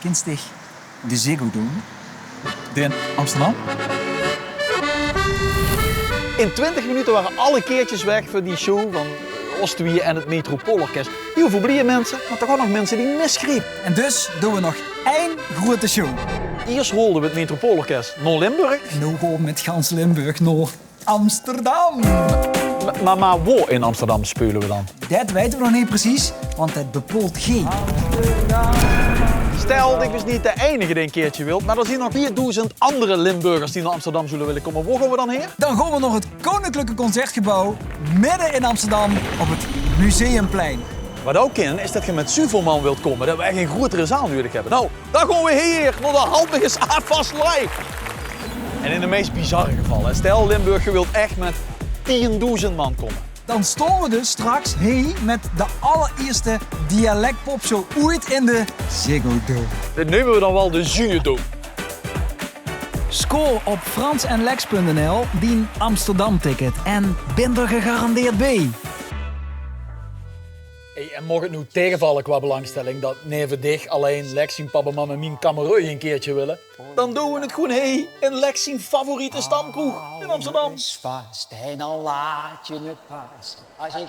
Kinstig de Ziggo doen. In Amsterdam. In 20 minuten waren alle keertjes weg voor die show van Ostwie en het Metropoolorkest. Heel veel blije mensen, maar toch ook nog mensen die misgreep. En dus doen we nog één grote show. Eerst holden we het Metropoolorkest naar Limburg. En nu gaan we met gans Limburg naar Amsterdam. Maar waar in Amsterdam spelen we dan? Dat weten we nog niet precies, want het bepaalt geen. Stel, ik was niet de enige die een keertje wilt, maar er zijn nog 4000 andere Limburgers die naar Amsterdam zullen willen komen. Waar gaan we dan heen? Dan gaan we nog het Koninklijke Concertgebouw midden in Amsterdam op het Museumplein. Wat ook in is dat je met zoveel man wilt komen, dat we echt een grotere zaal nodig hebben. Nou, dan gaan we hier naar de Halbiges AFAS Live. En in de meest bizarre gevallen, stel Limburg, je wilt echt met 10.000 man komen. Dan stonden we dus straks hier met de allereerste dialectpopshow ooit in de Ziggo Dome. Dit nemen we dan wel de Zuurdoom. Score op fransenlex.nl die Amsterdam-ticket en ben er gegarandeerd bij. Hey, en mocht het nu tegenvallen qua belangstelling dat neven dich alleen Lex zijn papa, mama en mijn kamerui een keertje willen, dan doen we het gewoon in Lex zijn favoriete stamkroeg in Amsterdam. Vast en dan laat je het pas. Als je